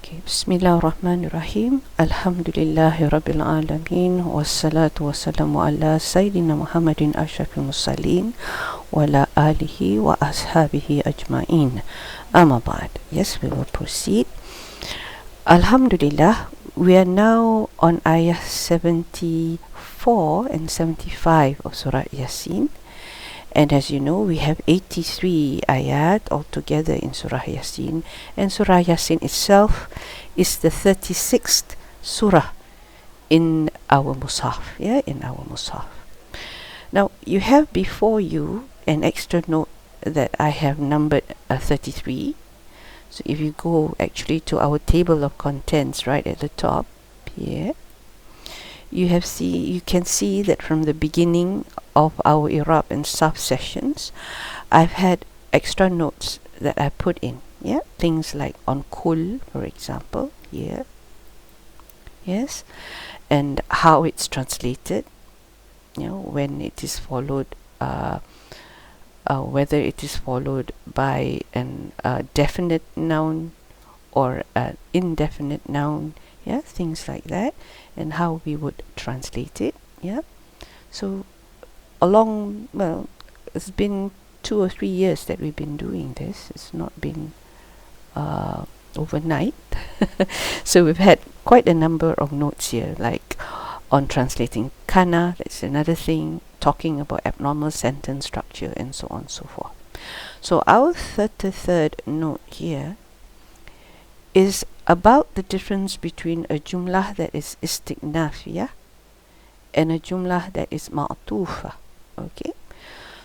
Okay, Bismillahirrahmanirrahim. Alhamdulillahi Rabbil Alameen. Wassalatu wassalamu ala Sayyidina Muhammadin Ashrafil Mursaleen wa ala alihi wa ashabihi ajma'in. Amma ba'd. Yes, we will proceed. Alhamdulillah, we are now on Ayah 74 and 75 of Surat Yasin. And as you know, we have 83 ayat altogether in Surah Yasin. And Surah Yasin itself is the 36th surah in our Mus'haf. In our Mus'haf. Now, you have before you an extra note that I have numbered 33. So if you go actually to our table of contents right at the top here, you can see that from the beginning of our Irab and Sarf sessions, I've had extra notes that I put in. Things like on kul, for example, here. Yes, and how it's translated. When it is followed, whether it is followed by an definite noun or an indefinite noun. Things like that, and how we would translate it. So it's been 2 or 3 years that we've been doing this. It's not been overnight. So we've had quite a number of notes here, like on translating kana, that's another thing, talking about abnormal sentence structure, and so on and so forth. So our 33rd note here is about the difference between a jumlah that is istiqnafiyah and a jumlah that is ma'tufa. Okay,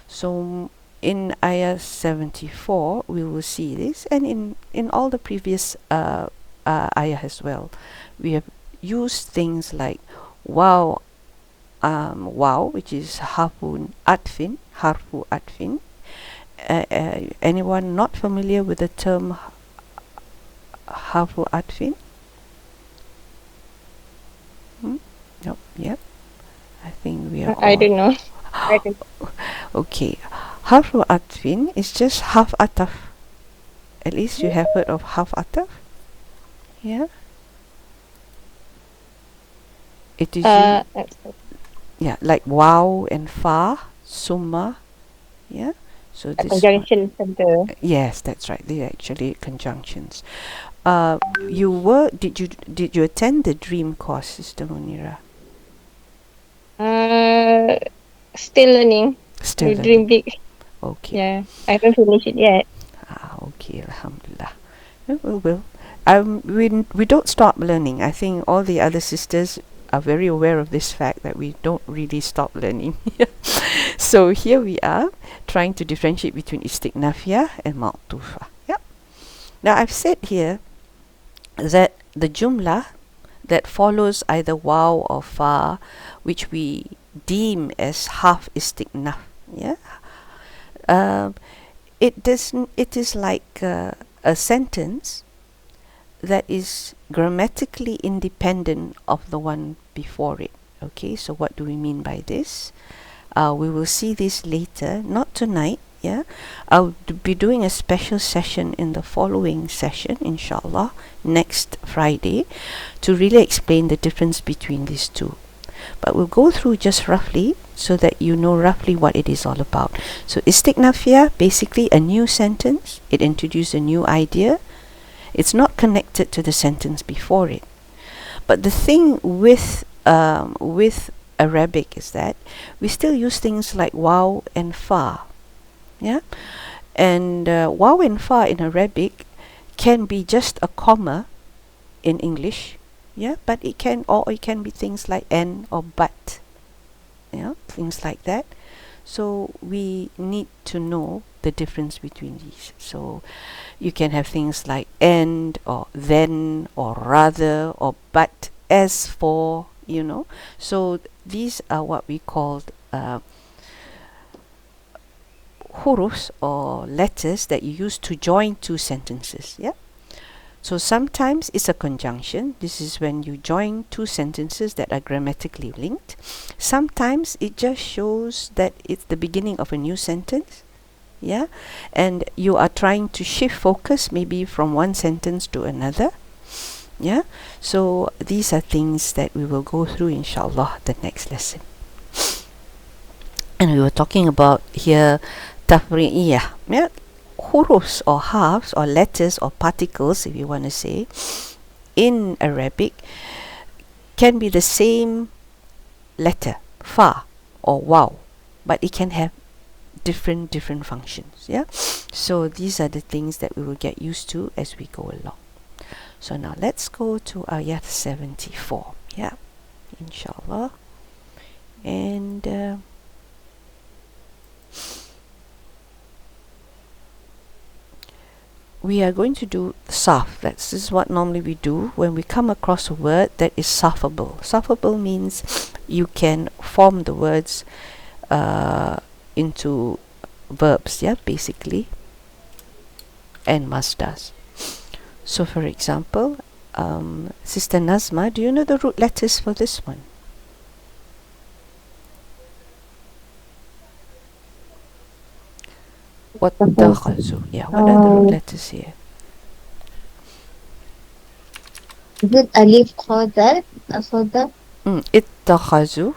so in ayah 74 we will see this, and in all the previous ayah as well, we have used things like wow, which is harfu atfin. Anyone not familiar with the term harfu atfin? Nope. Yep. I think we are I don't know. Okay. Harfu atfin is just half ataf. At least you have heard of half ataf? It is like wow and fa, summa. So this conjunction center. Yes, that's right. They're actually conjunctions. Did you attend the dream course, Sister Munira? Still learning. Still learning. Dream big. Okay. Yeah, I haven't finished it yet. Okay, alhamdulillah. We don't stop learning. I think all the other sisters are very aware of this fact that we don't really stop learning. So here we are trying to differentiate between istiqnafiyah and ma'tufa. Now I've said here that the jumlah that follows either waw or fa, which we deem as half istiqnaf, it is like a sentence that is grammatically independent of the one before it. Okay, so what do we mean by this? We will see this later, not tonight. I'll be doing a special session in the following session, inshallah, next Friday, to really explain the difference between these two. But we'll go through just roughly so that you know roughly what it is all about. So istiqnafiyah, basically a new sentence. It introduces a new idea. It's not connected to the sentence before it. But the thing with Arabic is that we still use things like waw and fa. And waw and fa in Arabic can be just a comma in English. But it can be things like and or but. Things like that. So we need to know the difference between these. So you can have things like and or then or rather or but, as for, So these are what we call hurufs or letters that you use to join two sentences. So sometimes it's a conjunction. This is when you join two sentences that are grammatically linked. Sometimes it just shows that it's the beginning of a new sentence. And you are trying to shift focus maybe from one sentence to another. Yeah, so these are things that we will go through inshallah the next lesson. And we were talking about here tafri'iyah, yeah, hurufs or halves or letters or particles, if you want to say, in Arabic can be the same letter, fa or waw, but it can have different functions. Yeah, so these are the things that we will get used to as we go along. So now let's go to Ayat 74. Yeah, inshallah. And we are going to do Sarf. This is what normally we do when we come across a word that is sarfable. Sarfable means you can form the words into verbs, yeah, basically, and masdars. So for example, Sister Nazma, do you know the root letters for this one? What yeah, what are the root letters here? Is it alif qadar? Asada? Ittakhazu.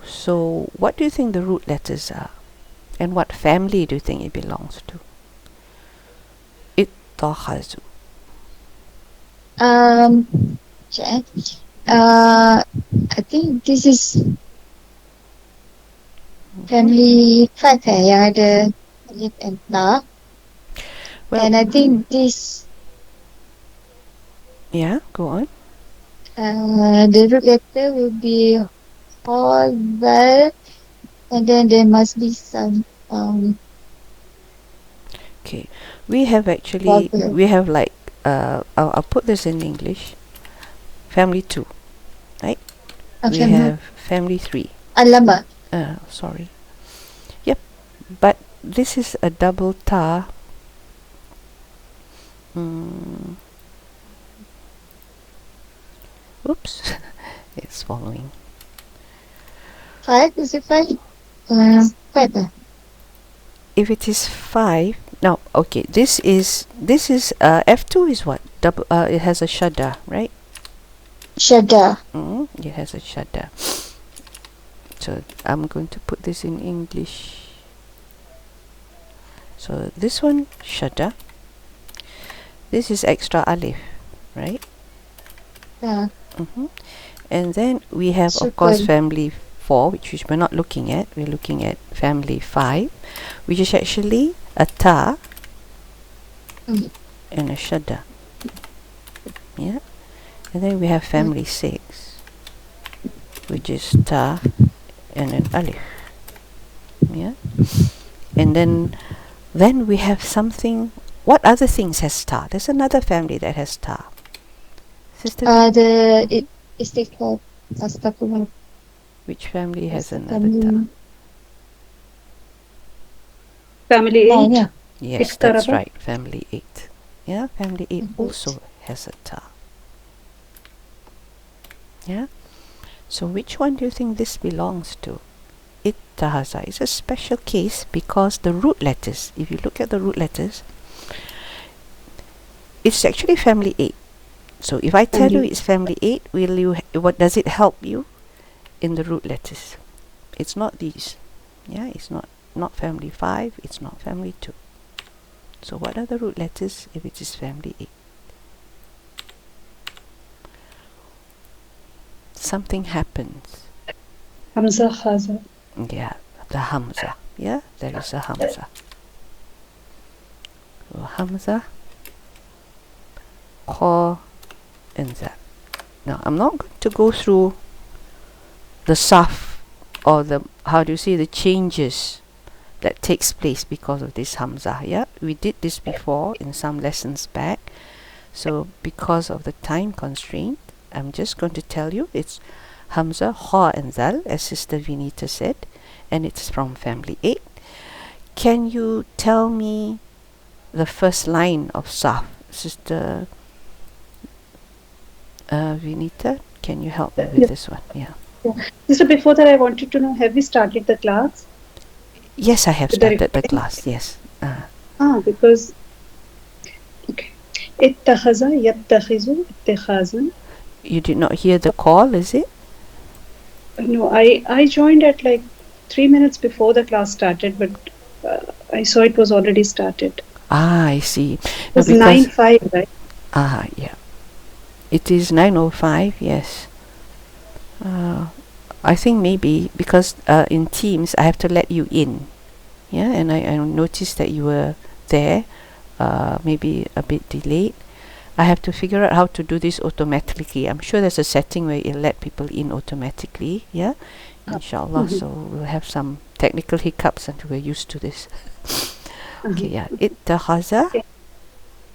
So what do you think the root letters are? And what family do you think it belongs to? Ittakhazu. Check. I think this is family 5 yang ada alif and ta. Well, And I think this yeah, go on. the root letter will be qadar, and then there must be some Okay, we have actually vowel. we have like I'll put this in English. Family 2, right? We have family 3. Alama. Sorry. Yep, but this is a double ta. Oops, it's following. 5, is it 5? 5. If it is 5, no, okay, this is F2 is what? Double, it has a shadda, right? Shada. It has a shadda. So I'm going to put this in English. So this one, shadda. This is extra alif, right? Yeah. And then we have, of course, family 4, which we're not looking at. We're looking at family 5, which is actually a ta and a shadda. Yeah. And then we have family 6, which is ta and an alif. Yeah. And then we have something. What other things has ta? There's another family that has ta. Sister, The istiqlal. Astagfirullah. which family has What's the another ta? family? Family 8. Nine, yeah. Yes, that's Iqtaraba. right. Family 8. Yeah, family 8 also has a ta. Yeah. So which one do you think this belongs to? Ittahaza is a special case because the root letters, if you look at the root letters, it's actually family 8. So if I tell you it's family 8, what does it help you in the root letters? It's not these. Yeah, it's not family 5, it's not family 2. So what are the root letters if it is family 8? Something happens. Hamza Khaza. Yeah, the Hamza. Yeah, there is a Hamza. So Hamza, Kha, and Za. Now I'm not going to go through the Sarf or the the changes that takes place because of this Hamza. Yeah, we did this before in some lessons back. So because of the time constraint, I'm just going to tell you it's Hamza, Kha and Zal, as Sister Vinita said, and it's from family 8. Can you tell me the first line of Sarf? Sister Vinita, can you help me with this one? Yeah. So before that, I wanted to know, have we started the class? Yes, I have With the started the recording? class, yes. Because, okay. اتخذ يتخذ اتخاذا. You did not hear the call, is it? No, I joined at like 3 minutes before the class started, but I saw it was already started. Ah, I see. It No, was because 9:05, right? yeah. It is 9:05, yes. I think maybe because in Teams I have to let you in. Yeah, and I noticed that you were there, maybe a bit delayed. I have to figure out how to do this automatically. I'm sure there's a setting where it'll let people in automatically. Yeah, inshallah. So we'll have some technical hiccups until we're used to this. Okay, yeah. Ittahaza.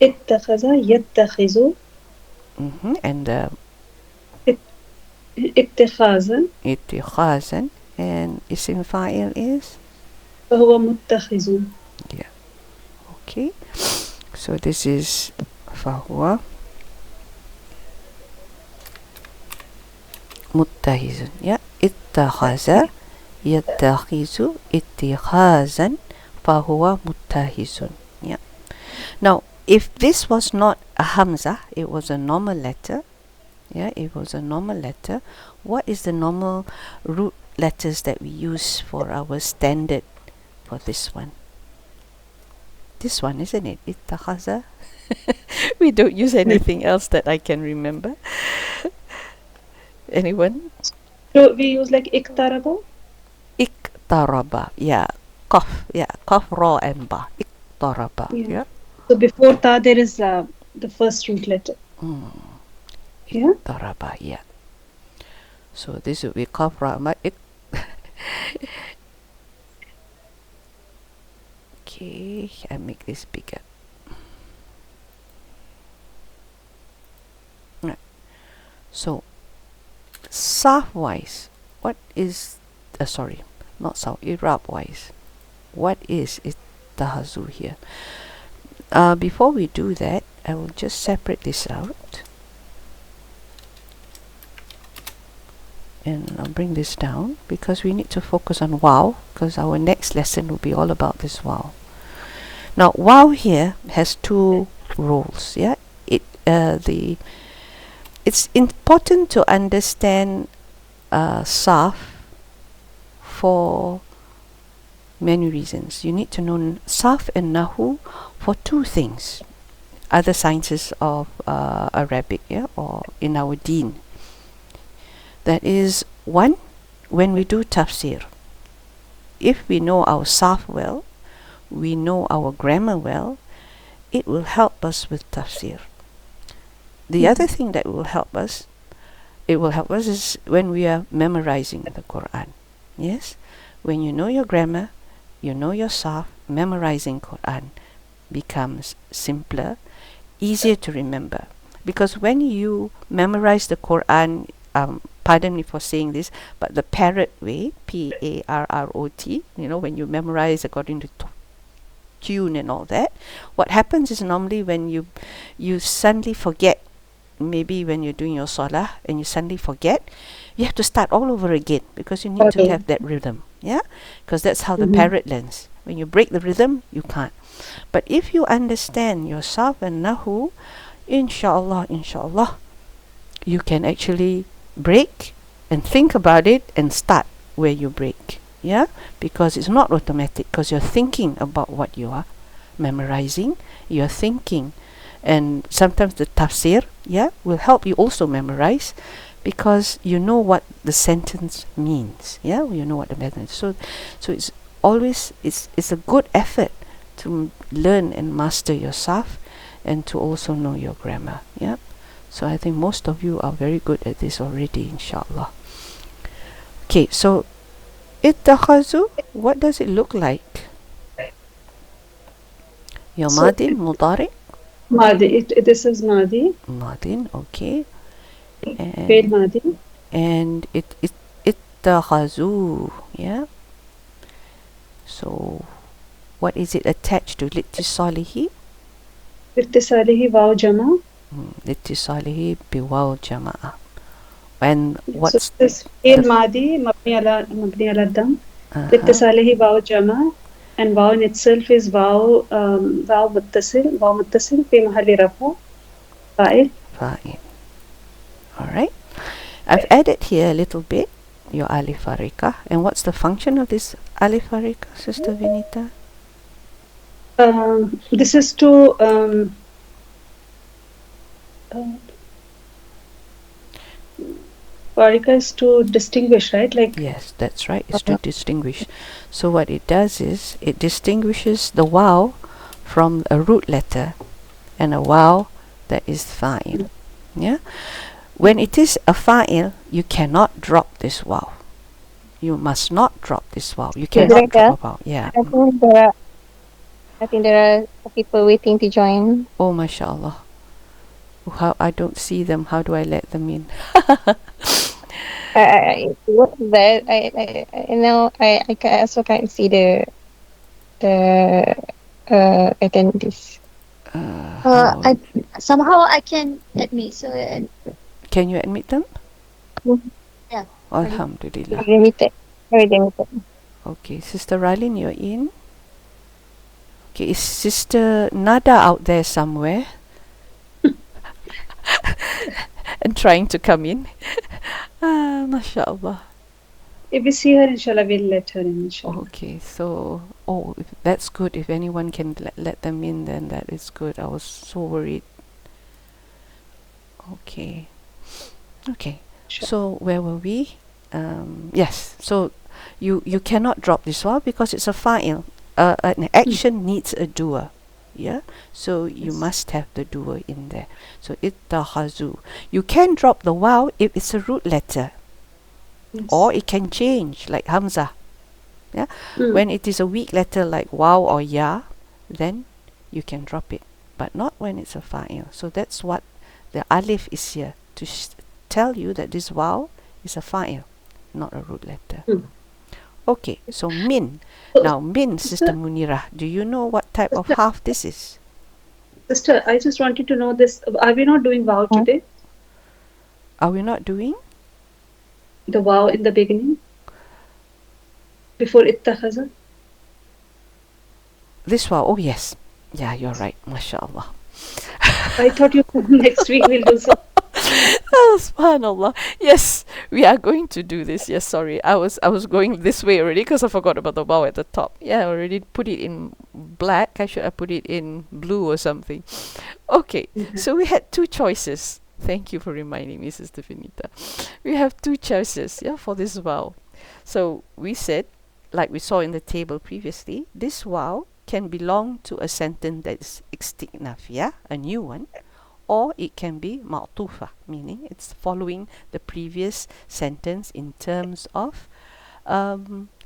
اتخذ يتخذ And اتخاذا ittikhazan. And isim fa'il is? فهو متخذ. Yeah. Okay. So this is فهو متخذ. Yeah. اتخذ يتخذ اتخاذا فهو متخذ. Yeah. Now, if this was not a hamza, it was a normal letter. Yeah, it was a normal letter. What is the normal root letters that we use for our standard for this one? This one, isn't it? Ittakhaza. We don't use anything else that I can remember. Anyone? So we use like iktaraba. Iktaraba. Yeah. Qaf. Yeah. Qaf, ra, and ba. Iktaraba. Yeah. Yeah. So before ta there is the first root letter. Yeah. Iktaraba. Yeah. So this would be qaf, ra, ma. Okay, I make this bigger. Right. So, Sarf wise, what is sorry, not Sarf, Irab wise, what is Ittahazu here? Before we do that, I will just separate this out. And I'll bring this down because we need to focus on wow, because our next lesson will be all about this wow. Now wow here has two roles. Yeah, it's important to understand Sarf for many reasons. You need to know Sarf and Nahu for two things. Other sciences of Arabic, yeah, or in our deen. That is, one, when we do tafsir, if we know our Sarf well, we know our grammar well, it will help us with tafsir. The other thing that will help us, is when we are memorizing the Quran. Yes? When you know your grammar, you know your Sarf, memorizing Quran becomes simpler, easier to remember. Because when you memorize the Quran, pardon me for saying this, but the parrot way, P-A-R-R-O-T, when you memorize according to tune and all that, what happens is normally when you suddenly forget, maybe when you're doing your salah and you suddenly forget, you have to start all over again because you need to have that rhythm. Yeah, because that's how the parrot learns. When you break the rhythm, you can't. But if you understand your Sarf and Nahu, inshallah, you can actually break and think about it and start where you break. Yeah, because it's not automatic, because you're thinking about what you are memorizing, you're thinking, and sometimes the tafsir, yeah, will help you also memorize because you know what the sentence means. Yeah, you know what the method is. So it's always it's a good effort to learn and master your Sarf and to also know your grammar. Yeah. So I think most of you are very good at this already, inshallah. Okay, so ittakhazu, what does it look like? Your madin, mudari? Madi. This is Madi. Madin, okay. Fail Madi. And ittakhazu, yeah. So what is it attached to? Littisalihi? Ittisalihi waw jama. Littisalihi biwaw jama'a. And what's so this fail Madi mabni ala dam. Ittisalihi waw jama. And waw in itself is waw muttasil fi mahalli rafa. Fa'il. Fa'il. Alright. I've added here a little bit, your alif harika. And what's the function of this alif harika, Sister Vinita? This is to Varika is to distinguish, right? Like Yes, that's right. It's to distinguish. So what it does is it distinguishes the waw from a root letter and a waw that is fa'il. Yeah. When it is a fa'il, you cannot drop this waw. You must not drop this waw. You cannot drop a waw. Yeah. I think there are people waiting to join. Oh, mashallah. How I don't see them. How do I let them in? What's that? I know I also can't see the attendees. I somehow I can admit. So Can you admit them? Yeah. Alhamdulillah. Limited. Very limited. Okay, Sister Rylin, you're in. Okay, is Sister Nada out there somewhere? And trying to come in. MashaAllah. if we see her, inshallah, we'll let her in, inshallah. Okay, so, that's good. If anyone can let them in, then that is good. I was so worried. Okay. Okay. Sure. So, where were we? Yes. So, you cannot drop this one because it's a fa'il. An action needs a doer. Yeah, so you must have the doer in there. So ittakhazu. You can drop the waw if it's a root letter, Yes. or it can change like hamza. Yeah, when it is a weak letter like waw or ya, then you can drop it, but not when it's a fa'il. So that's what the alif is here to tell you that this waw is a fa'il, not a root letter. Okay, so min. Now, min, Sister Munirah, do you know what type of half this is? Sister, I just wanted to know this. Are we not doing vow today? Are we not doing? The vow in the beginning? Before ittakhaza? This one, oh yes. Yeah, you're right. MashaAllah. I thought you said next week we'll do so. Oh, subhanallah. Yes, we are going to do this. Yes, sorry. I was going this way already because I forgot about the bow at the top. Yeah, I already put it in black. I should have put it in blue or something. Okay, so we had two choices. Thank you for reminding me, Sister Finita. We have two choices, yeah, for this vow. So we said, like we saw in the table previously, this vow can belong to a sentence that is istiqnaf, yeah, a new one. Or it can be ma'tufa, meaning it's following the previous sentence in terms of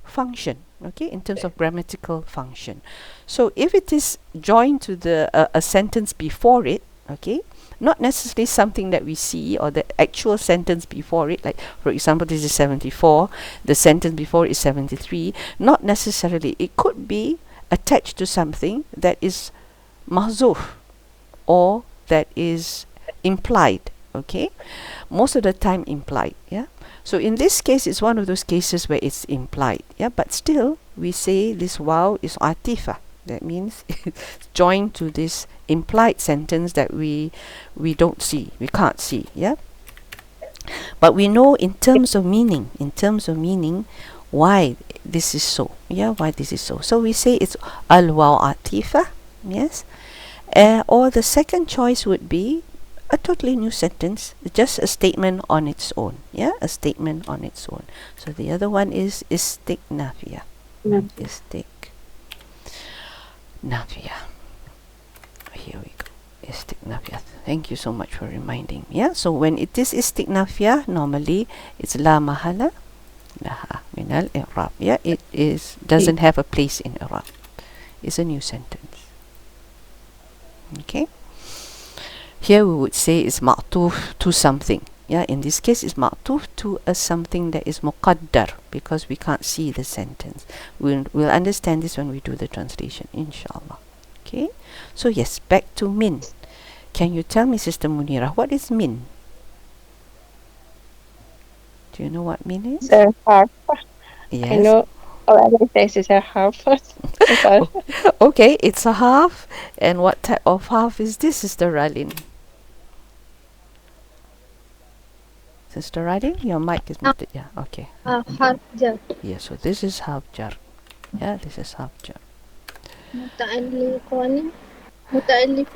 function, okay, in terms of grammatical function. So if it is joined to the a sentence before it, okay, not necessarily something that we see or the actual sentence before it, like for example this is 74, the sentence before is 73, not necessarily. It could be attached to something that is mahzuf or that is implied, okay, most of the time implied, yeah. So in this case it's one of those cases where it's implied, yeah, but still we say this waw is atifa. That means it's joined to this implied sentence that we don't see, we can't see, yeah. But we know in terms of meaning, why this is so, yeah, why this is so. So we say it's al-waw atifa, yes. Or the second choice would be a totally new sentence, just a statement on its own, yeah, a statement on its own. So the other one is istiqnafiyah. Istiqnafiyah. Here we go. Istiqnafiyah. Thank you so much for reminding me. Yeah, so when it is istiqnafiyah, normally it's la mahala laha min al-i'rab. Yeah, it doesn't have a place in i'rab. It's a new sentence. Okay, here we would say it's ma'tuf to something, yeah, in this case it's ma'tuf to a something that is muqaddar because we can't see the sentence. We'll understand this when we do the translation, inshallah. Okay, so yes, back to min. Can you tell me, Sister Munira, what is min? Do you know what min is? The harf. Yes. I know. All I say is a harf. Okay, it's a half. And what type of half is this, Sister Ralin? Sister Radin, your mic is muted. Yeah, okay. حرف جر Yeah, so this is half jar. Yeah, this is half jar. متعلقان متألف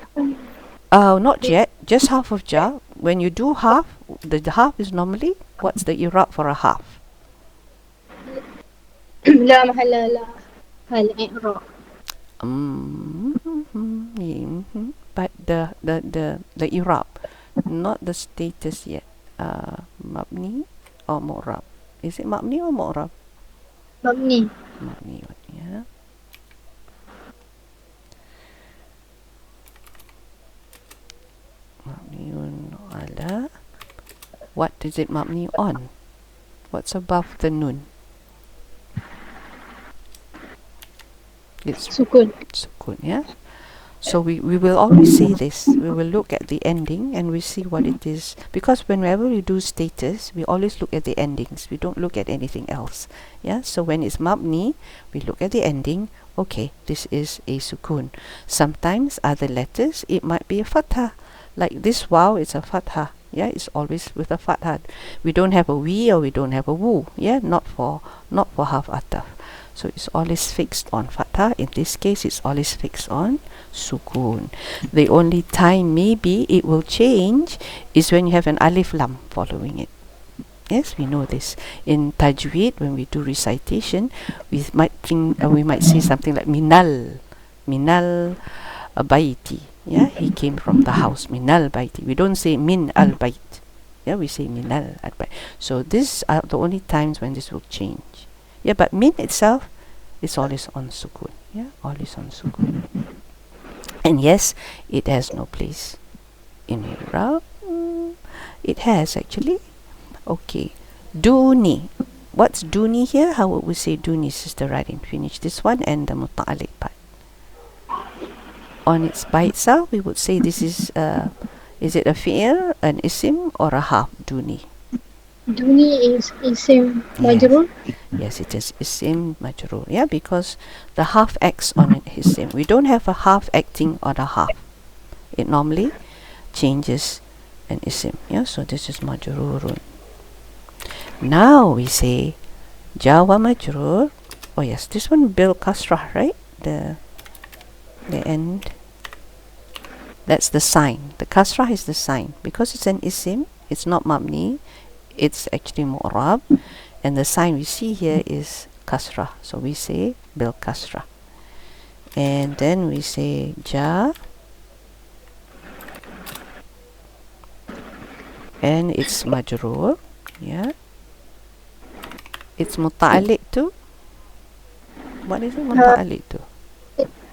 Not yet. Just half of jar. When you do half, the half is normally, what's the Irab for a half? لا محل لا الإعراب. But the Irab, not the status yet. Mabni or Mu'rab? Is it Mabni or Mu'rab? مبني. Mabni, yeah. Mabniun ala. What is it mabni on? What's above the nun? It's سكون. sukun, yeah. So we will always see this. We will look at the ending and we see what it is. Because whenever we do status, we always look at the endings. We don't look at anything else. Yeah. So when it's mabni, we look at the ending. Okay, this is a sukun. Sometimes other letters, it might be a fathah. Like this waw, it's a fathah. Yeah, it's always with a fathah. We don't have a we or we don't have a wu. Yeah, not for half ataf. So it's always fixed on fathah. In this case, it's always fixed on sukun. The only time maybe it will change is when you have an alif lam following it. Yes, we know this. In tajweed, when we do recitation, we might think, we might say something like minal baiti. Yeah, he came from the house. Minal baiti. We don't say min al bait. Yeah, we say minal al bait. So these are the only times when this will change. Yeah, but min itself is always on sukun. Yeah, always on sukun. And yes, it has no place in Irab. It has actually. Okay. Duni. What's duni here? How would we say duni, Sister Radin? Finish this one and the muta'alliq part. On its by itself, we would say this is it a fi'il, an isim, or a half? Duni. دوني is اسم مجرور. Yes, it is isim majrur. Yeah, because the half acts on an isim. We don't have a half acting on a half. It normally changes an isim. Yeah, so this is majrurun. Now we say jawa majrur. Oh yes, this one bil kasrah, right? The end. That's the sign. The kasrah is the sign. Because it's an isim, it's not mabni. It's actually mu'rab, and the sign we see here is kasrah. So we say bil kasrah, and then we say ja, and it's majrur. Yeah, it's muta'alliq to. What is it muta'alliq to?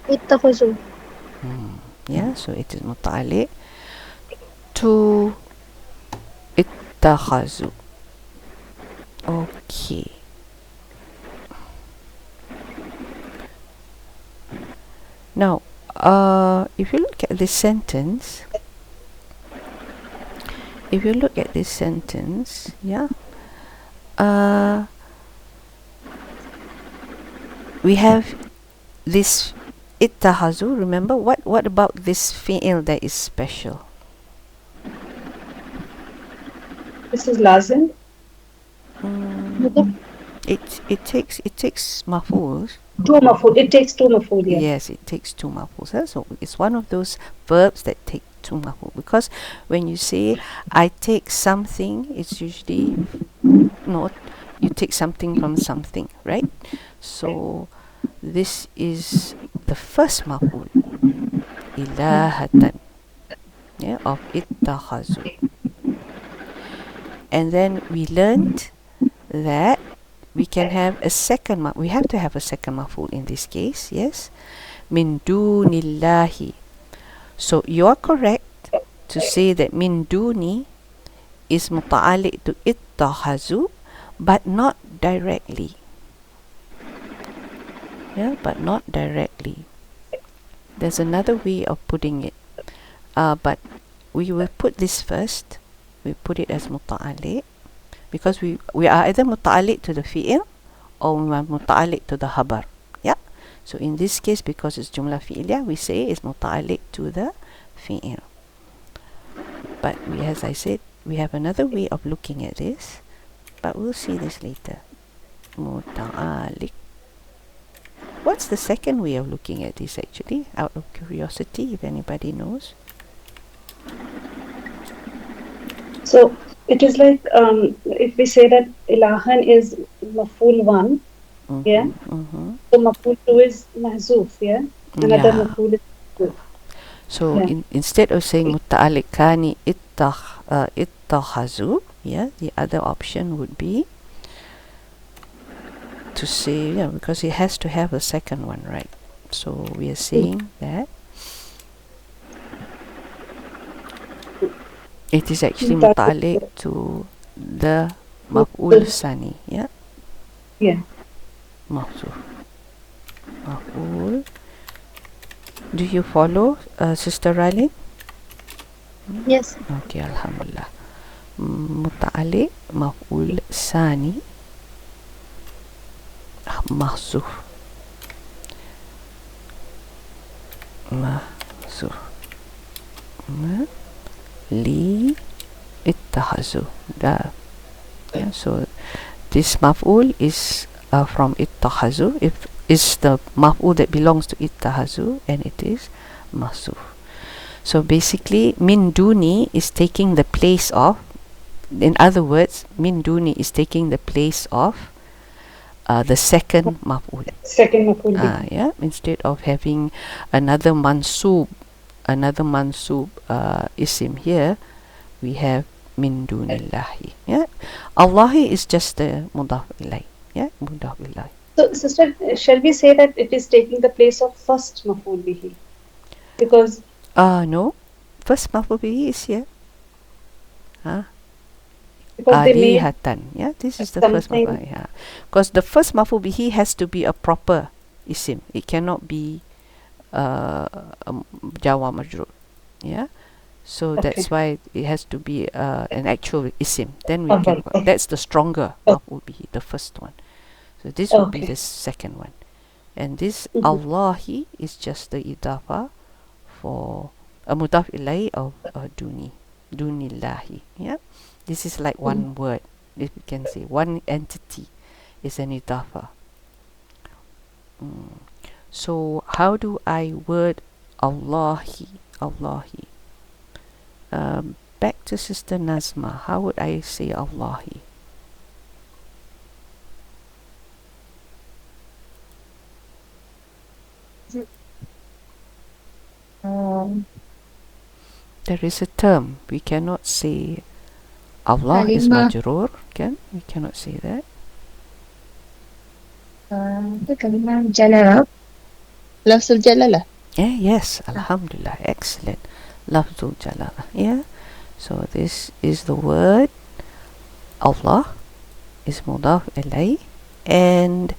اتخذوا. Yeah, so it is muta'alliq to ittakhadhu. Okay. Now, if you look at this sentence, yeah, we have this ittahazu. Remember, what about this fi'il that is special? This is lazim. It takes mafuls. Two maful. It takes two maful. Yeah. Yes, it takes two mafuls. So it's one of those verbs that take two maful. Because when you say I take something, it's usually not you take something from something, right? So this is the first maful, ilahatan, yeah, of ittakhazu. And then we learned that we can have a second we have to have a second maf'ul in this case. Yes, min dunillahi. So you are correct to say that min duni is muta'alliq to ittahazu, but not directly. Yeah, but not directly. There's another way of putting it, but we will put this first. We put it as muta'alliq because we are either muta'alliq to the fi'il or we are muta'alliq to the habar. Yeah. So in this case, because it's jumla fi'iliyah, we say it's muta'alliq to the fi'il. But as I said, we have another way of looking at this, but we'll see this later. Muta'alliq. What's the second way of looking at this actually, out of curiosity, if anybody knows? So it is like if we say that ilahan is maf'ul 1, yeah. So maf'ul 2 is mahzuf, yeah. Another maf'ul is mahzuf. So instead of saying muta'alliqani ittakhazu, yeah, the other option would be to say, yeah, because it has to have a second one, right? So we are saying that it is actually muta'alliq to the maf'ul sani, yeah? Yeah. Maf'ul. Do you follow, Sister Riley? Yes. Okay, alhamdulillah. Muta'alliq maf'ul sani mahzuf. Li ittahazu. Yeah, so this maf'ul is from ittahazu. If is the maf'ul that belongs to ittahazu, and it is mahzuf. So basically, min duni is taking the place of, in other words, min duni is taking the place of the second maf'ul. Second maf'ul. Yeah, instead of having another mansub isim here, we have min dunillahi. Yeah, Allahi is just the mudaf ilay. Yeah, mudaf ilay. So, sister, shall we say that it is taking the place of first maf'ul bihi? Because no, first maf'ul bihi is here. Because they made Alihatan. Yeah, this is the first maf'ul. Yeah, because the first maf'ul bihi has to be a proper isim. It cannot be Jawa majrur. Yeah, so that's why it has to be an actual isim. Then we can. That's the stronger maf'ul bihi, the first one. So this will be the second one, and this Allahi is just the idafa for a mudaf ilay of dunillahi. Yeah, this is like one word. If we can say one entity is an idafa. So how do I word Allahi? Allahi. Back to Sister Nazma. How would I say Allahi? There is a term. We cannot say Allah is majroor. We cannot say that. Kalimah jalalah. Lafzul jalalah. Yeah, yes, alhamdulillah, excellent. Lafzul jalalah. Yeah. So this is the word Allah is mudaf ilay, and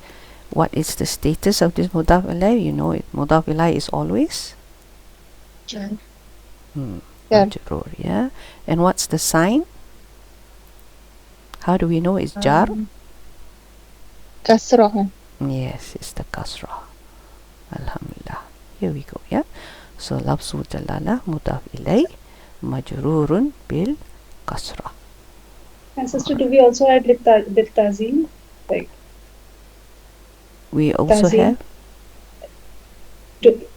what is the status of this mudaf ilay? You know it. Mudaf ilay is always majroor, yeah. And what's the sign? How do we know it's jar? Kasrah. Yes, it's the kasrah. Alhamdulillah. Here we go, yeah. So lafzul jalalah mudaf ilay majroorun bil kasrah. And sister, do we also add bil tazim? Like we also tazim? have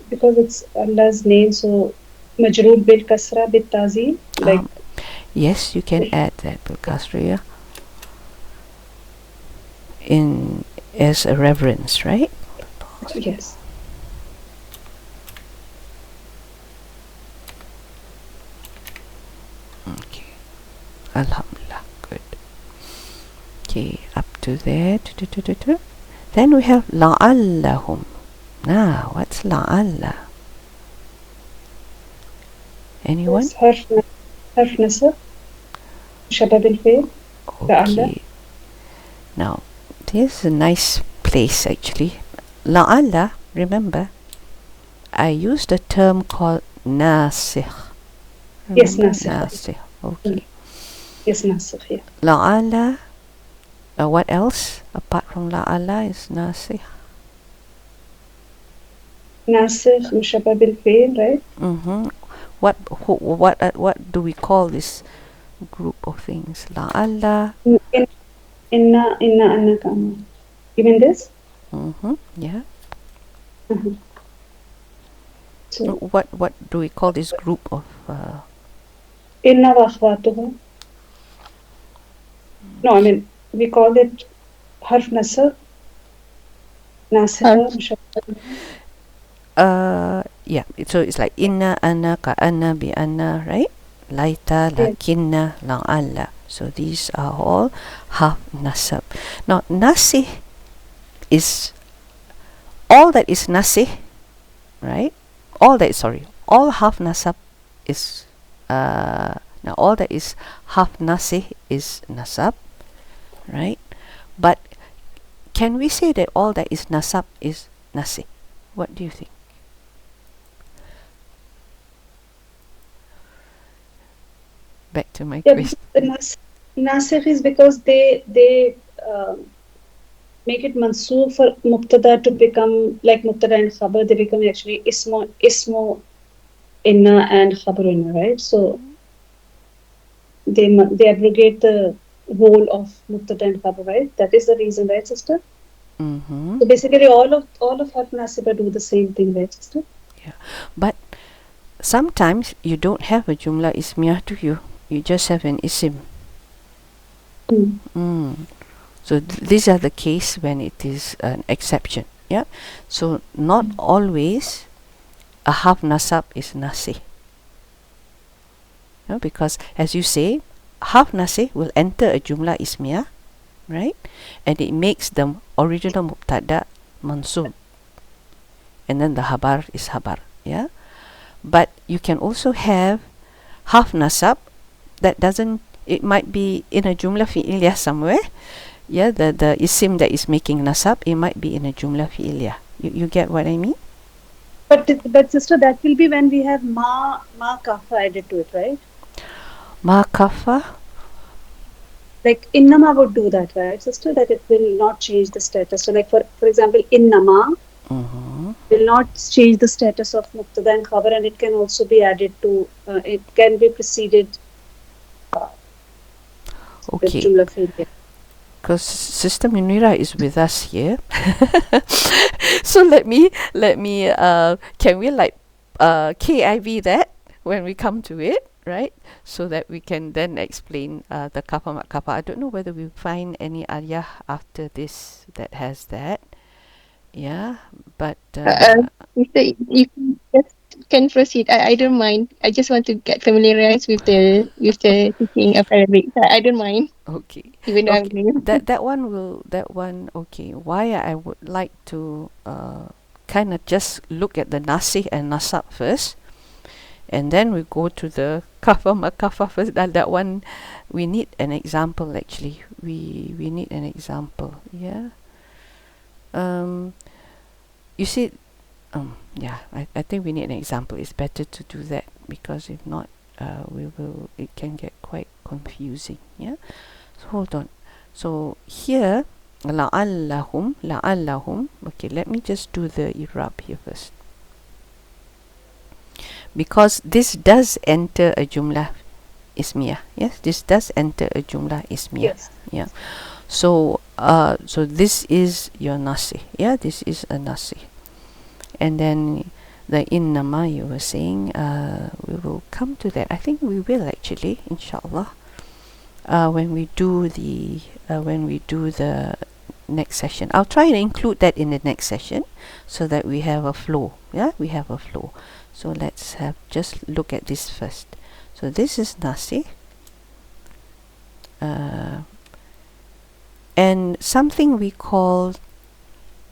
because it's Allah's name, so majroor bil kasra bil tazim. Like yes, you can add that bil kasra, yeah. In as a reverence, right? Yes. Okay. Alhamdulillah. Good. Okay, up to there. Then we have la'allahum. Now, what's la'alla? Anyone? Harf nasr. Shabab al-fi'l. Okay. Now, here's a nice place actually. La'alla, remember, I used a term called nasikh. Yes, nasikh. Okay. Yes, nasikh, yeah. La'alla, what else apart from la'alla is nasikh? Nasikh, mushabbah bil fi'l, right? What do we call this group of things? La'alla. Inna annaka. You mean this? Yeah. So What do we call this group of? inna wa akhwatuhu. No, I mean we call it harf nasab, nasikha, mushabbah. Yeah. So it's like inna, anna, ka anna, bi anna, right? Laita, lakinna, la'alla. So these are all half nasab. Now nasih is all that is nasih, right? All half nasab is now all that is half nasih is nasab, right? But can we say that all that is nasab is nasih? What do you think? Back to my question. Nasikh is because they make it mansoob for mubtada to become like mubtada and khabar. They become actually ismu inna and khabar inna, right? So they abrogate the role of mubtada and khabar, right? That is the reason, right, sister? So basically, all of harf nasiba do the same thing, right, sister? Yeah, but sometimes you don't have a jumla ismiyah, do you? You just have an isim. So these are the case when it is an exception. Yeah. So not always a half nasab is nasih. No, because as you say, half nasih will enter a jumla ismiyah, right? And it makes the original mubtada mansub. And then the habar is habar. Yeah. But you can also have half nasab that doesn't, it might be in a jumla fi'iliyah somewhere. Yeah, the isim that is making nasab, it might be in a jumla fi'iliyah. You get what I mean? But sister, that will be when we have ma kafa added to it, right? Ma kafa? Like innama would do that, right, sister? That it will not change the status. So like for example, innama will not change the status of mubtada and khabar, and it can also be added to, it can be preceded with jumla fi'iliyah. Because Sister Munira is with us here. So let me can we like KIV that when we come to it, right? So that we can then explain the kappa mak kappa. I don't know whether we find any ayah after this that has that. Yeah, but You can proceed. I don't mind. I just want to get familiarized with the teaching of Arabic. I don't mind. okay. Even though I'm new. That one okay. Why I would like to kind of just look at the nasih and nasab first, and then we go to the kafa makafa first. That one we need an example actually. We need an example. Yeah. You see, yeah, I think we need an example. It's better to do that because if not, it can get quite confusing. Yeah. So hold on. So here, la'allahum. Okay, let me just do the Irab here first. Because this does enter a jumla ismiyah. Yes, this does enter a jumla ismiyah. Yes. Yeah. So this is your nasih. Yeah, this is a nasih. And then the innama you were saying, we will come to that. I think we will actually, inshallah, when we do the next session. I'll try and include that in the next session so that we have a flow. Yeah, we have a flow. So let's just look at this first. So this is nasih. And something we call,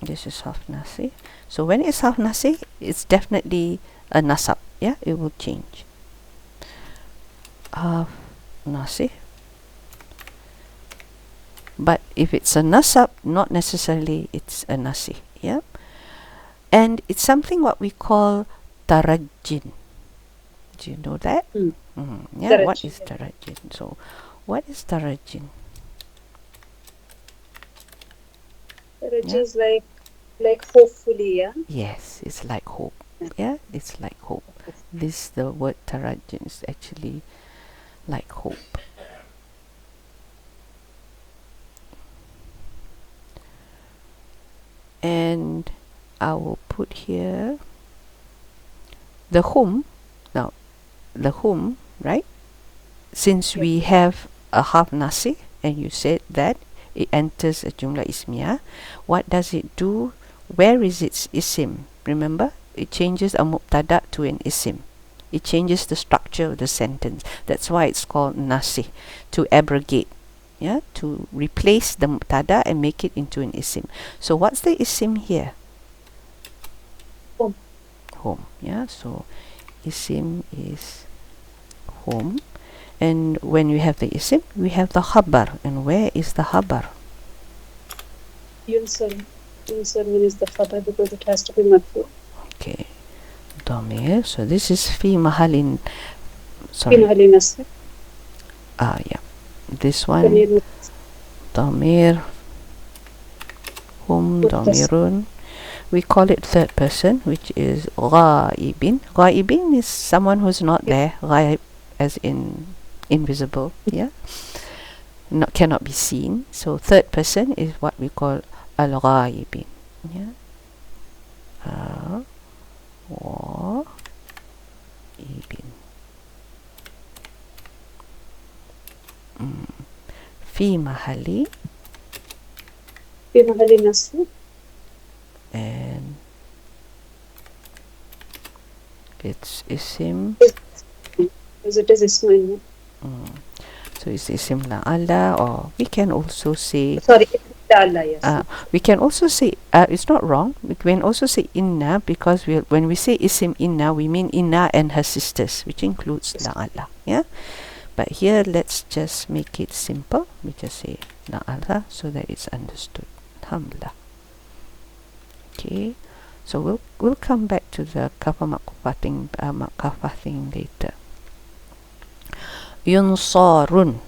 this is half nasih. So when it's half nasih, it's definitely a nasab. Yeah, it will change. Half nasih. But if it's a nasab, not necessarily it's a nasih. Yeah, and it's something what we call tarajjin. Do you know that? Yeah. Tarajjin. What is tarajjin? So, what is tarajjin? Tarajjin is like hopefully, yeah. Yes, it's like hope. Yeah, it's like hope. This, the word tarajjun, is actually like hope. And I will put here the whom. Now, the whom, right? Since we have a half nasi, and you said that it enters a jumla ismiyah, what does it do? Where is its isim? Remember, it changes a mubtada to an isim. It changes the structure of the sentence. That's why it's called nasi, to abrogate, yeah, to replace the mubtada and make it into an isim. So what's the isim here? Home. Home, yeah. So isim is home. And when we have the isim, we have the khabar. And where is the khabar? Yunsarun. Yunsarun is the khabar because it has to be marfu. Okay. Damir. So this is fi mahalin. Fi Sorry. mahalli nasb. Yeah. This one. Damir. Hum damirun. We call it third person, which is ghaibin. Ghaibin is someone who's not there. Ghaib as in invisible, yeah, cannot be seen. So third person is what we call al-ghaibin, yeah. Ghaibin. Fi mahalli. Fi mahalli nasb. And it's isim. Because it is ismail. So it's isim la'alla, or we can also say, Sorry, it's Allah, yes. we can also say, it's not wrong, we can also say inna, because when we say isim inna, we mean inna and her sisters, which includes la'alla, yeah. But here let's just make it simple. We just say la'alla so that it's understood. Alhamdulillah. Okay, so we'll come back to the kafa makafah thing later. Yunsarun.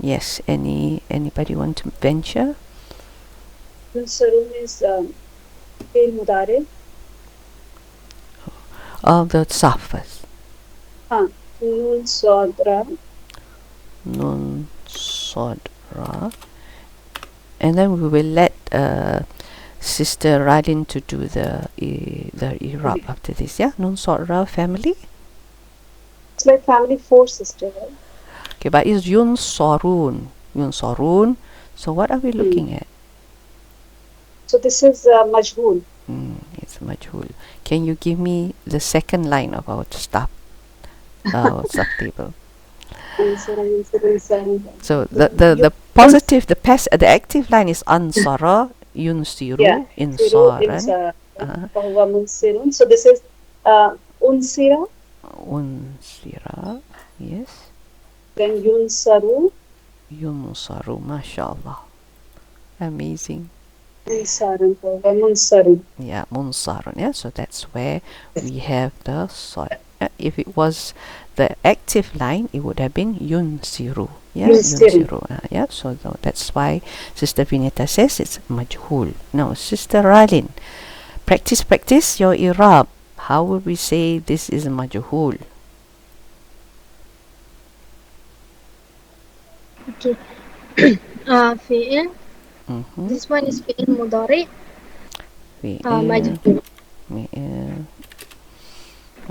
Yes. Anybody want to venture? Yunsarun is fi'l mudari. The Sarf first. Nun sadra. Nun sadra. And then we will let Sister Radin to do the Irab after this. Yeah, Nun sadra, family. It's like family 4 sister, right? Okay, but it's Yunsarun. So what are we looking at? So this is majhul. It's majhul. Can you give me the second line of our sub table? So the positive, the active line is ansara, yunsiru, insaran. So this is unsira. Unsira, yes. Then yunsaru. Mashallah. Amazing. Munsarun. Yeah, munsarun. Yeah, so that's where we have the sad. If it was the active line, it would have been yunsiru. Yeah, yunsiru. Yeah, so that's why Sister Vinita says it's majhul. Now, Sister Ralin, practice your Irab. How would we say this is majhul? Okay. Fi'il. This one is fi'il mudari. Majhul.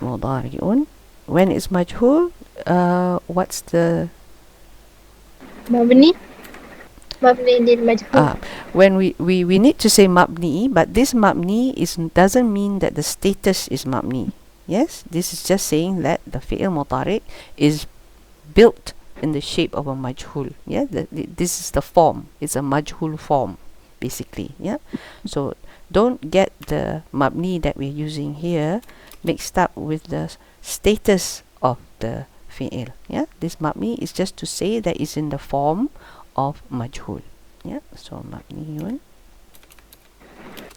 Mudari'un. When it's majhul, what's the Mabni. Mabni lil majhul. When we need to say mabni, but this mabni doesn't mean that the status is mabni. Yes, this is just saying that the fi'il mudari is built in the shape of a majhul. Yeah, this is the form. It's a majhul form, basically. Yeah, so don't get the mabni that we're using here mixed up with the status of the fi'il. Yeah, this mabni is just to say that it's in the form of majhul. Yeah, so mabniyun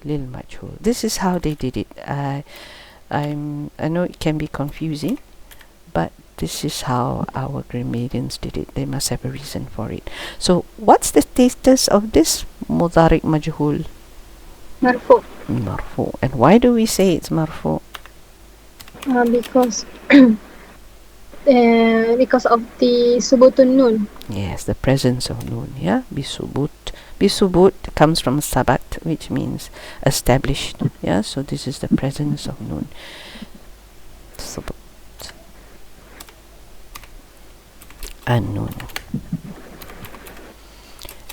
lil majhul. This is how they did it. I know it can be confusing, but this is how our grammarians did it. They must have a reason for it. So what's the status of this mudari majhul? Marfu. Marfu. And why do we say it's marfu? Because because of the subutun nun. Yes, the presence of nun. Yeah, bisubut. Bisubut comes from sabat, which means established. Yeah, so this is the presence of nun. Subut and nun.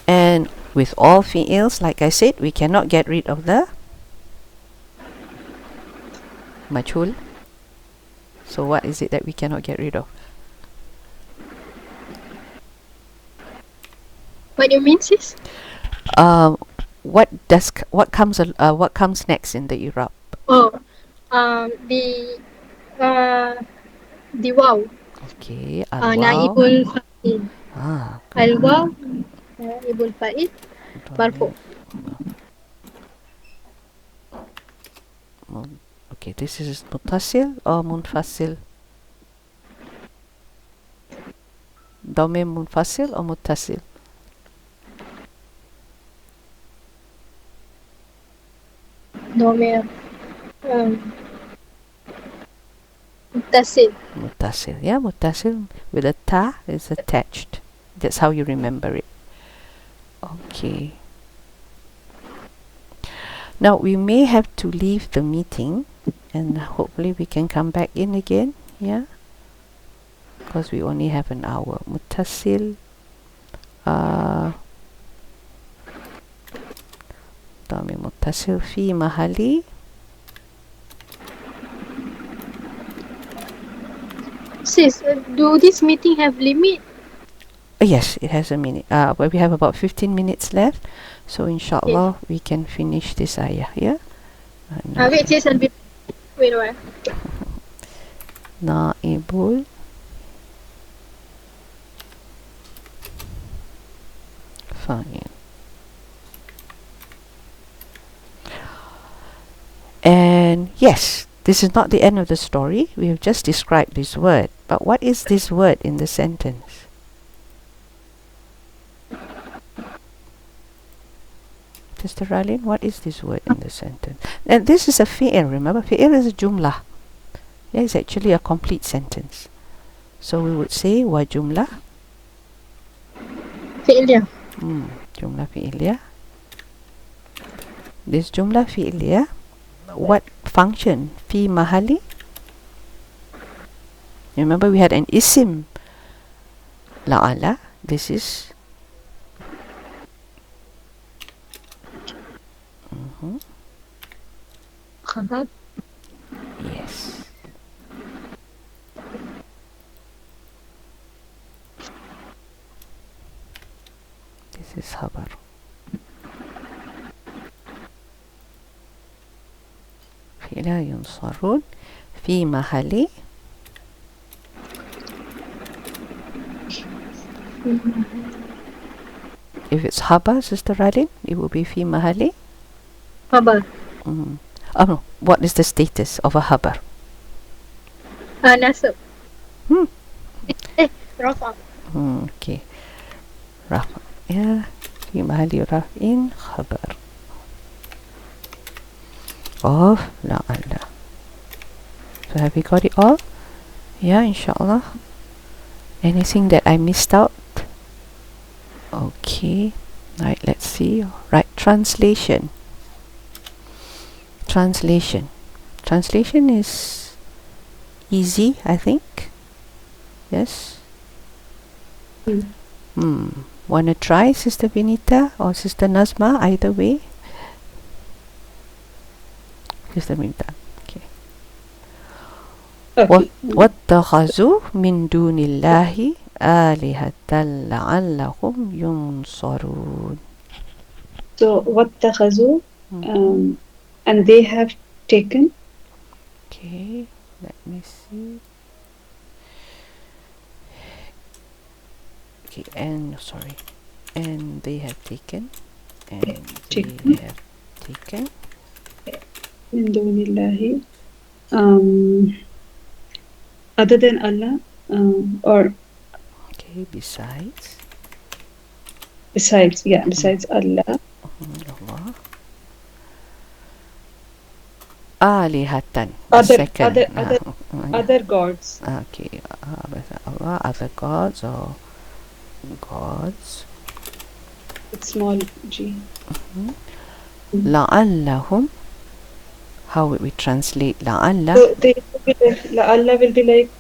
And with all fi'ils, like I said, we cannot get rid of the majhul. So what is it that we cannot get rid of? What do you mean, sis? What comes next in the Irab? Oh, the wow. Okay, Naibul fa'il. good. Al-waw, naibul fa'il, marfu. Okay, this is muttasil or munfasil? Dhamir munfasil or muttasil? Domir. Muttasil. Muttasil, yeah, muttasil with a ta is attached. That's how you remember it. Okay. Now we may have to leave the meeting and hopefully we can come back in again, yeah? Because we only have an hour. Muttasil, Dhamir muttasil fi mahali. Sis, do this meeting have limit? Yes, it has a minute. But we have about 15 minutes left. So inshallah we can finish this ayah, yeah? Wait, sis, I'll be... Wait a while. Naibul fa'il. And yes, this is not the end of the story. We have just described this word. But what is this word in the sentence? Mr. Ralin, what is this word in the sentence? And this is a fi'il, remember? Fi'il is a jumlah. Yeah, it's actually a complete sentence. So we would say wa jumlah. Fi'iliyah. Jumlah fi'iliyah. This jumlah fi'iliyah, what function? Fi mahali. Remember we had an isim. La'ala. This is Khabar. yes. This is khabar. فلا ينصرون في محل If it's khabar, Sister Radin, it will be fi mahali. Khabar. Oh no, what is the status of a khabar? Nasab. Rafa. Okay. Rafa. Yeah. Fi mahali raf'in khabar. Of la'alla. So have we got it all? Yeah, inshallah. Anything that I missed out? Okay. Right, let's see. Right, translation. Translation is easy, I think. Yes. Wanna try, Sister Benita or Sister Nazma? Either way. Sister Benita. Okay. وَاتَّخَذُوا مِن دُونِ اللَّهِ آلِهَةً لَعَلَّهُمْ يُنصَرُونَ. So وَاتَّخَذُوا and they have taken. Okay, let me see. Okay, and they have taken, and they have taken. Min dunillahi, other than Allah, or okay, besides Allah. Allah. Alihatan. The Other second. other gods. Okay. Allah, other gods or gods. With small g. La'allahum. How would we translate la'alla? So they will be like, Allah will be like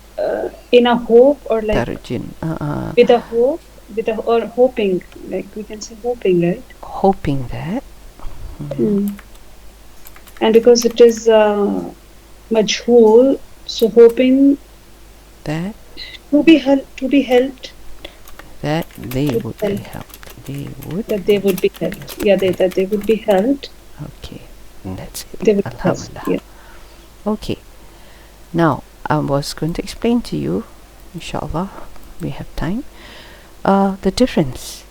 in a hope or like Tarjin. with a hope, or hoping, like we can say hoping, right? Hoping that. And because it is majhul, so hoping That to be helped, that they To would help. be helped. They would. that they would be helped. Yeah, that they would be helped. Okay. And that's it. They would be helped. Alhamdulillah. Yeah. Okay. Now, I was going to explain to you, inshallah, we have time, the difference.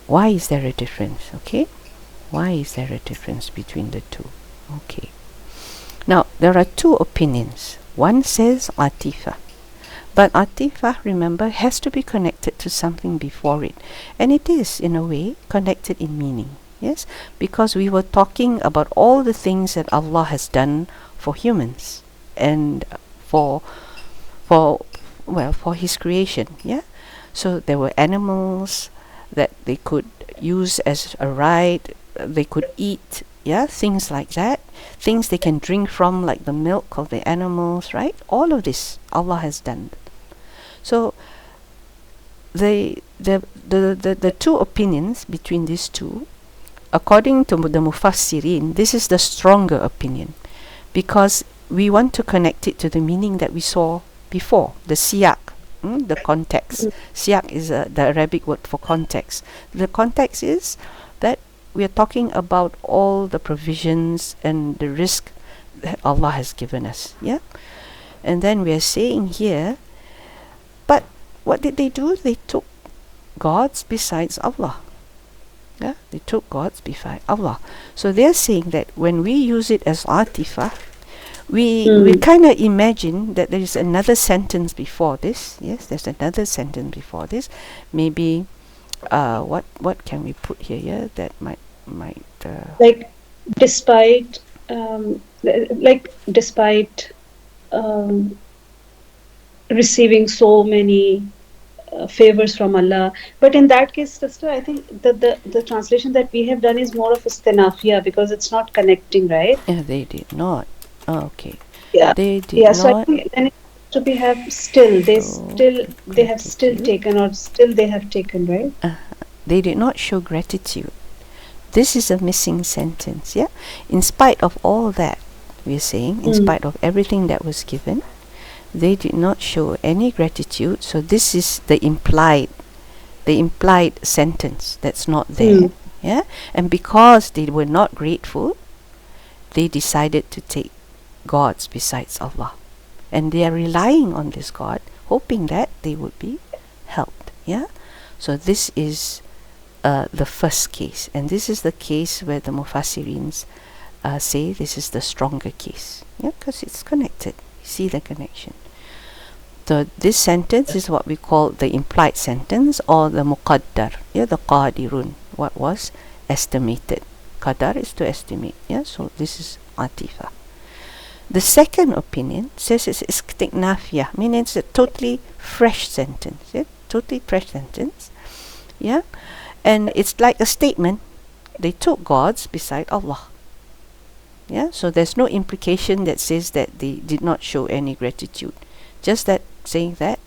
Why is there a difference? Okay. Why is there a difference between the two? Okay. Now, there are two opinions. One says atifa. But atifa, remember, has to be connected to something before it. And it is, in a way, connected in meaning. Yes? Because we were talking about all the things that Allah has done for humans and for His creation. Yeah? So there were animals that they could use as a ride, they could eat, yeah, things like that, things they can drink from, like the milk of the animals, right? All of this Allah has done. So the two opinions between these two, according to the Mufassirin, this is the stronger opinion, because we want to connect it to the meaning that we saw before, the siyak, the context. Siyak is the Arabic word for context. The context is that we are talking about all the provisions and the risk that Allah has given us. Yeah? And then we are saying here, but what did they do? They took gods besides Allah. Yeah? They took gods beside Allah. So they're saying that when we use it as atifa, we kind of imagine that there is another sentence before this. Yes, there's another sentence before this. Maybe what can we put here? Yeah, that might Like despite receiving so many favors from Allah. But in that case, sister, I think that the translation that we have done is more of istinafia, because it's not connecting, right? Yeah, they did not. Okay. Yeah. They did Yeah, not. so I think then it has to be have still. They have still gratitude. taken, or still they have taken, right? They did not show gratitude. This is a missing sentence, yeah? In spite of all that, we're saying, in spite of everything that was given, they did not show any gratitude. So this is the implied sentence that's not there. Yeah? And because they were not grateful, they decided to take gods besides Allah. And they are relying on this God, hoping that they would be helped. Yeah? So this is the first case. And this is the case where the Mufassirins say this is the stronger case. Yeah? Because it's connected. You see the connection. So this sentence is what we call the implied sentence, or the muqaddar. Yeah, the qadirun, what was estimated. Qadar is to estimate. Yeah, so this is atifa. The second opinion says it's istiqnafiyah, meaning it's a totally fresh sentence. Yeah, totally fresh sentence. Yeah, and it's like a statement. They took gods beside Allah. Yeah, so there's no implication that says that they did not show any gratitude. Just that saying that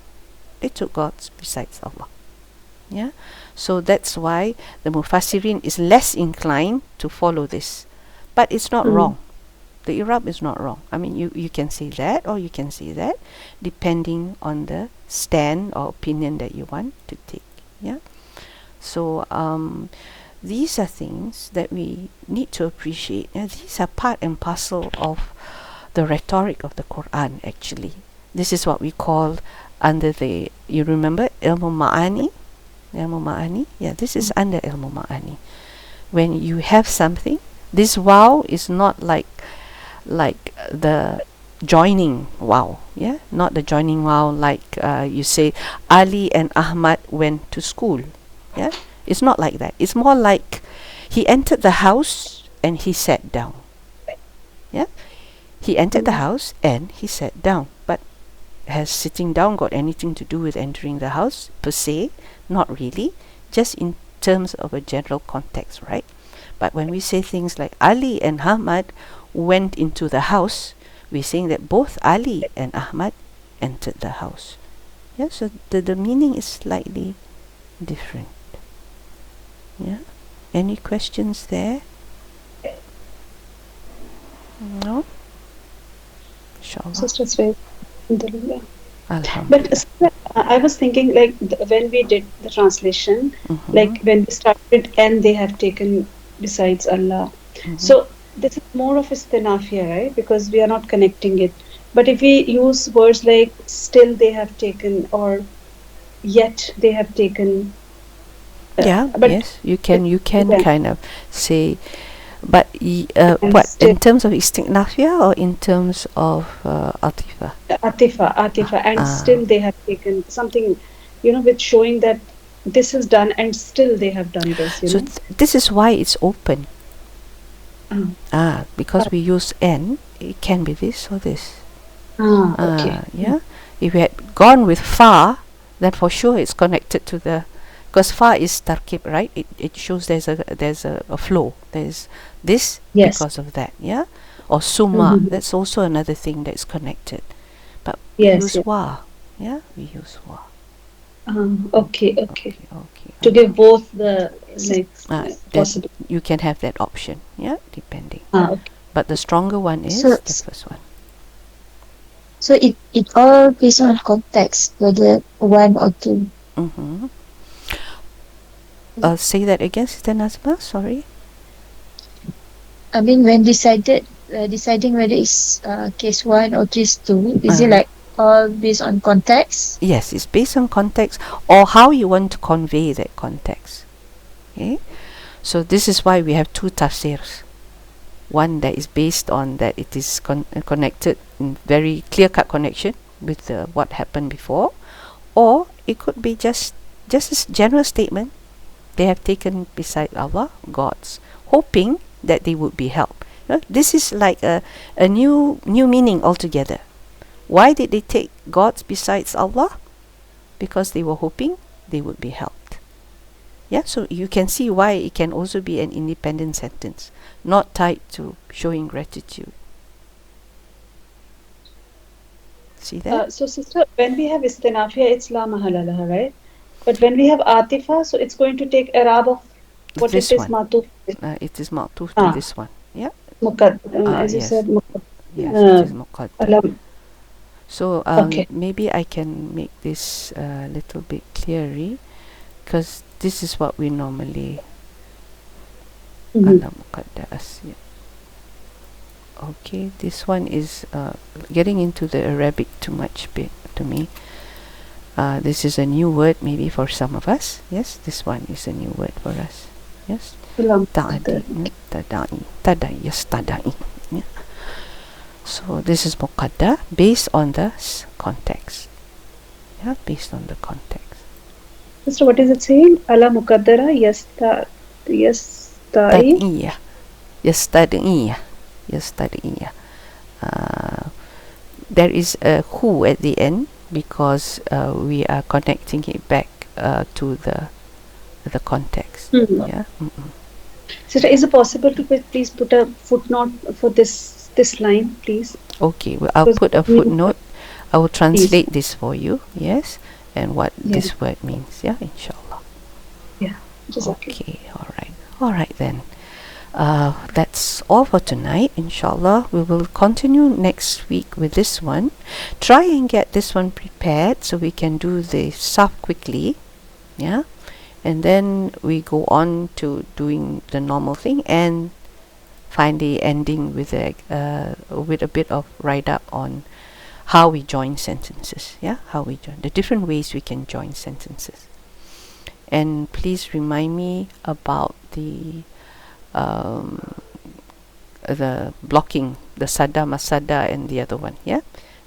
they took gods besides Allah. Yeah, so that's why the Mufassirin is less inclined to follow this, but it's not wrong. The Irab is not wrong. I mean, you can say that or you can say that, depending on the stand or opinion that you want to take. Yeah, so these are things that we need to appreciate. Yeah, these are part and parcel of the rhetoric of the Quran. Actually, this is what we call under the, you remember ilmu ma'ani? Ilmu ma'ani? Yeah, this is under ilmu ma'ani. When you have something, this wow is not like the joining wow. Yeah, not the joining wow like you say Ali and Ahmad went to school. Yeah, it's not like that. It's more like he entered the house and he sat down. Yeah, He entered the house and he sat down. But has sitting down got anything to do with entering the house per se? Not really. Just in terms of a general context, right? But when we say things like Ali and Ahmad went into the house, we're saying that both Ali and Ahmad entered the house. Yeah, so the meaning is slightly different. Yeah. Any questions there? No? Inshallah. Sisters, right? Alhamdulillah. Alhamdulillah. But I was thinking, like, when we did the translation, like when we started, and they have taken besides Allah. So this is more of istinafia, right? Because we are not connecting it. But if we use words like still they have taken, or yet they have taken. But yes, you can kind of say, but and what still, in terms of istinafia or in terms of atifa? Atifa, and still they have taken something, with showing that this is done, and still they have done this. So this is why it's open. Because we use n, it can be this or this. Okay. Yeah. If we had gone with fa, then for sure it's connected to the, because fa is tarkib, right? It shows there's a flow. There's this because of that. Yeah. Or summa, that's also another thing that's connected. But we use wa. Yeah, we use wa. Okay. To give both the possible. You can have that option. Yeah, depending. Okay. But the stronger one is So the first one. So it all based on context, whether one or two. Say that again, Sister Nazma. Sorry. I mean, when deciding whether it's case 1 or case 2, is it like all based on context? Yes, it's based on context or how you want to convey that context. Okay, so this is why we have two tafsirs. One that is based on that it is connected in very clear-cut connection with what happened before, or it could be just a general statement. They have taken beside Allah gods, hoping that they would be helped. This is like a new meaning altogether. Why did they take gods besides Allah? Because they were hoping they would be helped. Yeah, so you can see why it can also be an independent sentence, not tied to showing gratitude. See that? So, sister, when we have istinafia, it's la mahala laha, right? But when we have atifa, so it's going to take Irab of what This it is, one. matuf. It is ma'tuf to this one. Yeah. As you yes. said, Yes, it is muqaddam. alam. So Okay. maybe I can make this a little bit clearer, because this is what we normally ala muqaddas. Yeah. Okay, this one is getting into the Arabic too much bit to me. This is a new word maybe for some of us. Yes, this one is a new word for us. Yes. Tada'i. Yeah. So this is muqadda based on the context. Yeah, based on the context. Sister, what is it saying? Ala muqaddara yasta'i. Yastadi'iyah. There is a who at the end because we are connecting it back to the context. Yeah. Sister, is it possible to please put a footnote for this line, please? Okay, well, I'll put a footnote. I will translate this for you. Yes, and what this word means. Yeah, inshallah. Yeah. Okay. All right then. That's all for tonight. Inshallah, we will continue next week with this one. Try and get this one prepared so we can do the Sarf quickly. Yeah, and then we go on to doing the normal thing and finally ending with a bit of write up on how we join sentences. Yeah, how we join the different ways we can join sentences. And please remind me about the blocking, the sada, masada, and the other one. Yeah,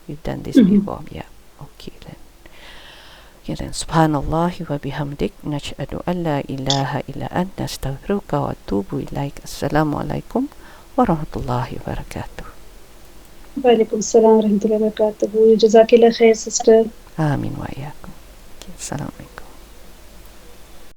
we've done this before. Yeah. Okay then. Subhanallah wa bihamdik, nashhadu an la ilaha illa anta, astaghfiruka wa atubu ilaik. Assalamu alaikum wa rahmatullahi wa barakatuh. وعليكم السلام ورحمة الله وبركاته. جزاك الله خير sister. آمين وإياكم. السلام عليكم.